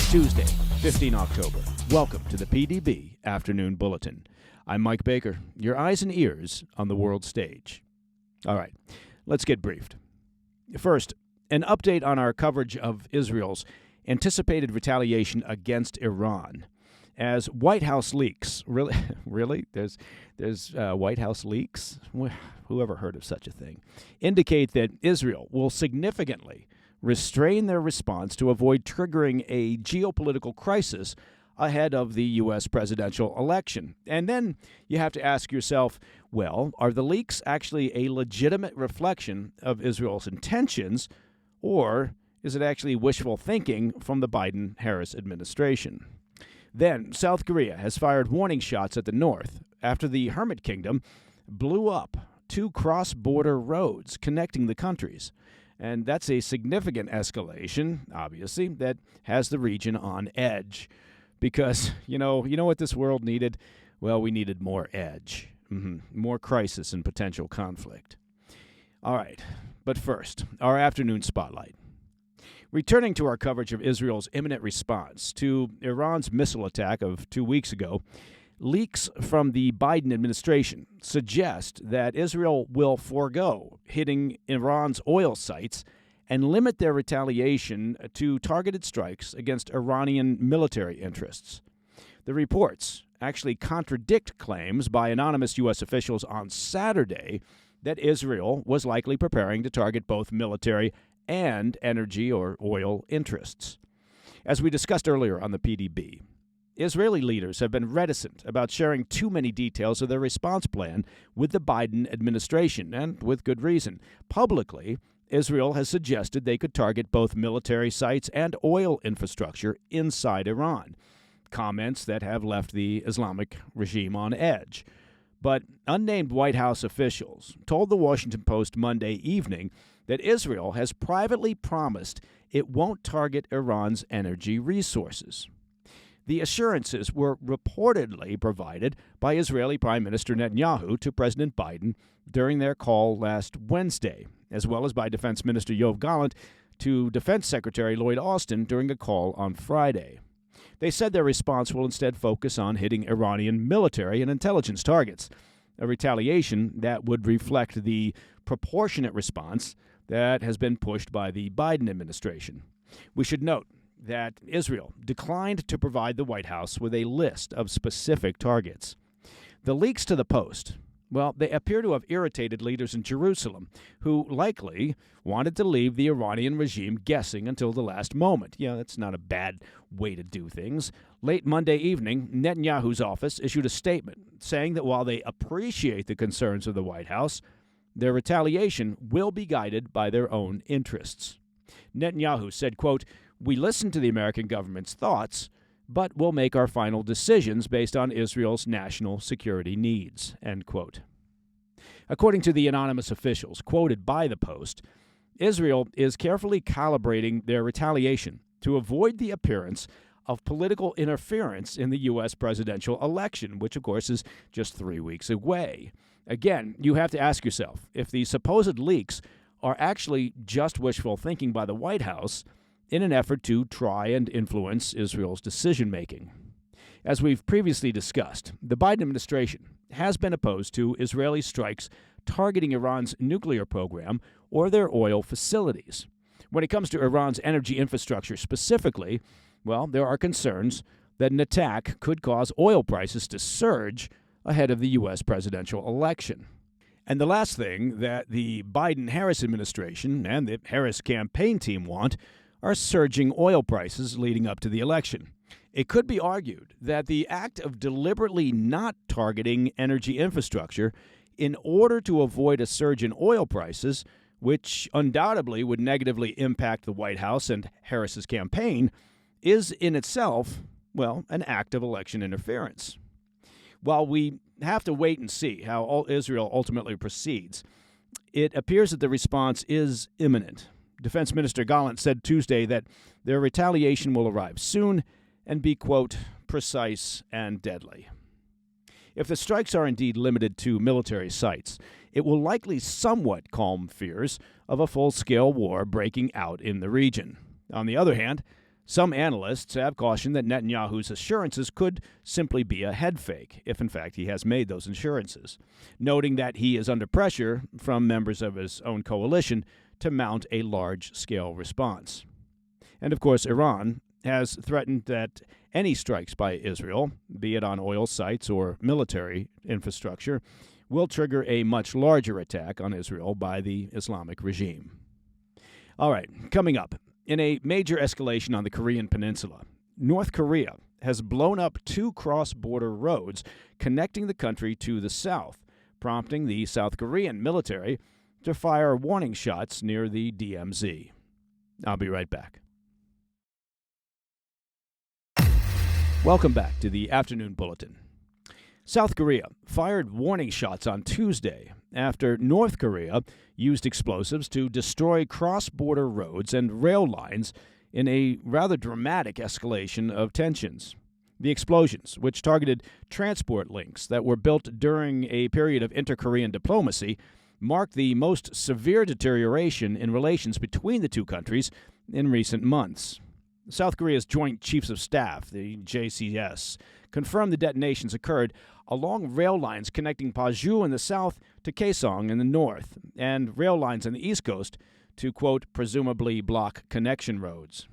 It's Tuesday, 15 October. Welcome to the PDB Afternoon Bulletin. I'm Mike Baker, your eyes and ears on the world stage. All right, let's get briefed. First, an update on our coverage of Israel's anticipated retaliation against Iran. As White House leaks, really? There's White House leaks? Whoever heard of such a thing? Indicate that Israel will significantly restrain their response to avoid triggering a geopolitical crisis ahead of the U.S. presidential election. And then you have to ask yourself, well, are the leaks actually a legitimate reflection of Israel's intentions, or is it actually wishful thinking from the Biden-Harris administration? Then, South Korea has fired warning shots at the north after the Hermit Kingdom blew up two cross-border roads connecting the countries. And that's a significant escalation, obviously, that has the region on edge. Because, you know what this world needed? Well, we needed more edge, more crisis and potential conflict. All right, but first, our afternoon spotlight. Returning to our coverage of Israel's imminent response to Iran's missile attack of 2 weeks ago, leaks from the Biden administration suggest that Israel will forgo hitting Iran's oil sites and limit their retaliation to targeted strikes against Iranian military interests. The reports actually contradict claims by anonymous U.S. officials on Saturday that Israel was likely preparing to target both military and energy or oil interests. As we discussed earlier on the PDB, Israeli leaders have been reticent about sharing too many details of their response plan with the Biden administration, and with good reason. Publicly, Israel has suggested they could target both military sites and oil infrastructure inside Iran, comments that have left the Islamic regime on edge. But unnamed White House officials told the Washington Post Monday evening that Israel has privately promised it won't target Iran's energy resources. The assurances were reportedly provided by Israeli Prime Minister Netanyahu to President Biden during their call last Wednesday, as well as by Defense Minister Yoav Gallant to Defense Secretary Lloyd Austin during a call on Friday. They said their response will instead focus on hitting Iranian military and intelligence targets, a retaliation that would reflect the proportionate response that has been pushed by the Biden administration. We should note that Israel declined to provide the White House with a list of specific targets. The leaks to the Post, well, they appear to have irritated leaders in Jerusalem, who likely wanted to leave the Iranian regime guessing until the last moment. Yeah, that's not a bad way to do things. Late Monday evening, Netanyahu's office issued a statement saying that while they appreciate the concerns of the White House, their retaliation will be guided by their own interests. Netanyahu said, quote, "We listen to the American government's thoughts, but we'll make our final decisions based on Israel's national security needs," end quote. According to the anonymous officials quoted by the Post, Israel is carefully calibrating their retaliation to avoid the appearance of political interference in the U.S. presidential election, which, of course, is just 3 weeks away. Again, you have to ask yourself if the supposed leaks are actually just wishful thinking by the White House in an effort to try and influence Israel's decision-making. As we've previously discussed, the Biden administration has been opposed to Israeli strikes targeting Iran's nuclear program or their oil facilities. When it comes to Iran's energy infrastructure specifically, well, there are concerns that an attack could cause oil prices to surge ahead of the U.S. presidential election. And the last thing that the Biden-Harris administration and the Harris campaign team want are surging oil prices leading up to the election. It could be argued that the act of deliberately not targeting energy infrastructure in order to avoid a surge in oil prices, which undoubtedly would negatively impact the White House and Harris's campaign, is in itself, well, an act of election interference. While we have to wait and see how Israel ultimately proceeds, it appears that the response is imminent. Defense Minister Gallant said Tuesday that their retaliation will arrive soon and be, quote, precise and deadly. If the strikes are indeed limited to military sites, it will likely somewhat calm fears of a full-scale war breaking out in the region. On the other hand, Some analysts have cautioned that Netanyahu's assurances could simply be a head fake, if in fact he has made those assurances, noting that he is under pressure from members of his own coalition to mount a large-scale response. And of course, Iran has threatened that any strikes by Israel, be it on oil sites or military infrastructure, will trigger a much larger attack on Israel by the Islamic regime. All right, coming up, in a major escalation on the Korean Peninsula, North Korea has blown up 2 cross-border roads connecting the country to the south, prompting the South Korean military to fire warning shots near the DMZ. I'll be right back. Welcome back to the Afternoon Bulletin. South Korea fired warning shots on Tuesday after North Korea used explosives to destroy cross-border roads and rail lines in a rather dramatic escalation of tensions. The explosions, which targeted transport links that were built during a period of inter-Korean diplomacy, marked the most severe deterioration in relations between the two countries in recent months. South Korea's Joint Chiefs of Staff, the JCS, confirmed the detonations occurred along rail lines connecting Paju in the south to Kaesong in the north, and rail lines on the east coast to, quote, presumably block connection roads.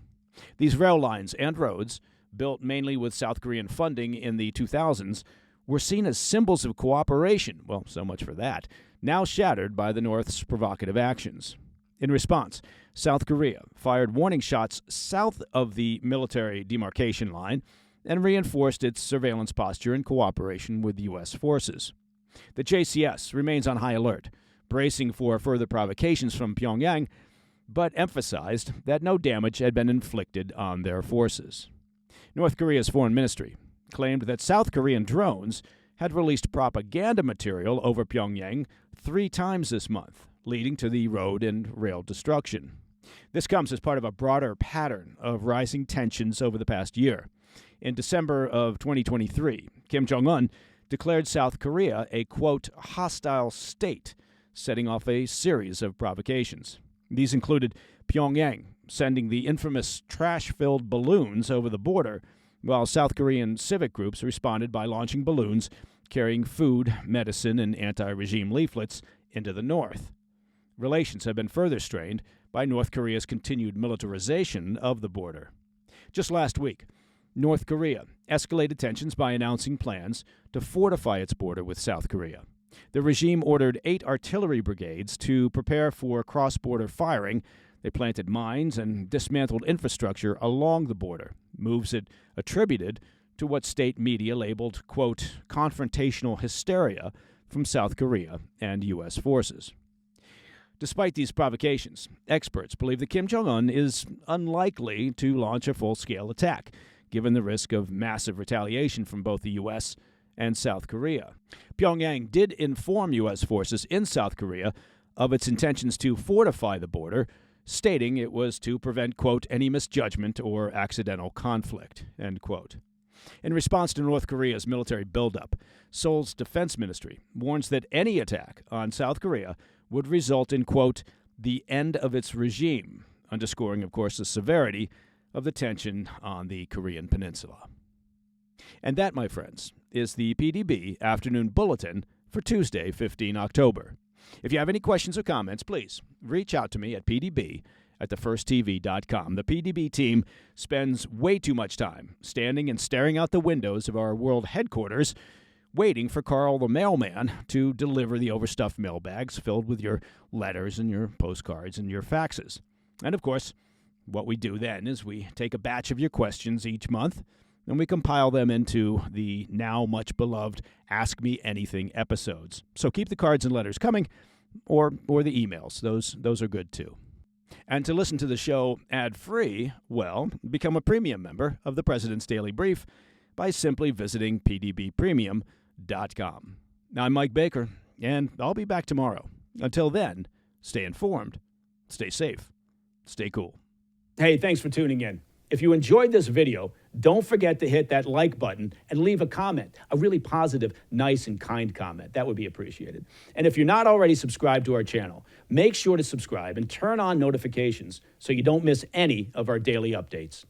These rail lines and roads, built mainly with South Korean funding in the 2000s, were seen as symbols of cooperation, well, so much for that, now shattered by the North's provocative actions. In response, South Korea fired warning shots south of the military demarcation line and reinforced its surveillance posture in cooperation with U.S. forces. The JCS remains on high alert, bracing for further provocations from Pyongyang, but emphasized that no damage had been inflicted on their forces. North Korea's foreign ministry claimed that South Korean drones had released propaganda material over Pyongyang 3 times this month, leading to the road and rail destruction. This comes as part of a broader pattern of rising tensions over the past year. In December of 2023, Kim Jong-un declared South Korea a, quote, hostile state, setting off a series of provocations. These included Pyongyang sending the infamous trash-filled balloons over the border, while South Korean civic groups responded by launching balloons carrying food, medicine, and anti-regime leaflets into the north. Relations have been further strained by North Korea's continued militarization of the border. Just last week, North Korea escalated tensions by announcing plans to fortify its border with South Korea. The regime ordered 8 artillery brigades to prepare for cross-border firing. They planted mines and dismantled infrastructure along the border, moves it attributed to what state media labeled, quote, confrontational hysteria from South Korea and U.S. forces. Despite these provocations, experts believe that Kim Jong-un is unlikely to launch a full-scale attack, given the risk of massive retaliation from both the U.S. and South Korea. Pyongyang did inform U.S. forces in South Korea of its intentions to fortify the border, stating it was to prevent, quote, any misjudgment or accidental conflict, end quote. In response to North Korea's military buildup, Seoul's defense ministry warns that any attack on South Korea would result in, quote, the end of its regime, underscoring, of course, the severity of the tension on the Korean Peninsula. And that, my friends, is the PDB Afternoon Bulletin for Tuesday, 15 October. If you have any questions or comments, please reach out to me at pdb@thefirsttv.com. The PDB team spends way too much time standing and staring out the windows of our world headquarters, waiting for Carl the mailman to deliver the overstuffed mailbags filled with your letters and your postcards and your faxes. And, of course, what we do then is we take a batch of your questions each month, and we compile them into the now much beloved Ask Me Anything episodes. So keep the cards and letters coming, or the emails. Those are good too. And to listen to the show ad-free, well, become a premium member of the President's Daily Brief by simply visiting pdbpremium.com. Now, I'm Mike Baker, and I'll be back tomorrow. Until then, stay informed, stay safe, stay cool. Hey, thanks for tuning in. If you enjoyed this video, don't forget to hit that like button and leave a comment, a really positive, nice, and kind comment. That would be appreciated. And if you're not already subscribed to our channel, make sure to subscribe and turn on notifications so you don't miss any of our daily updates.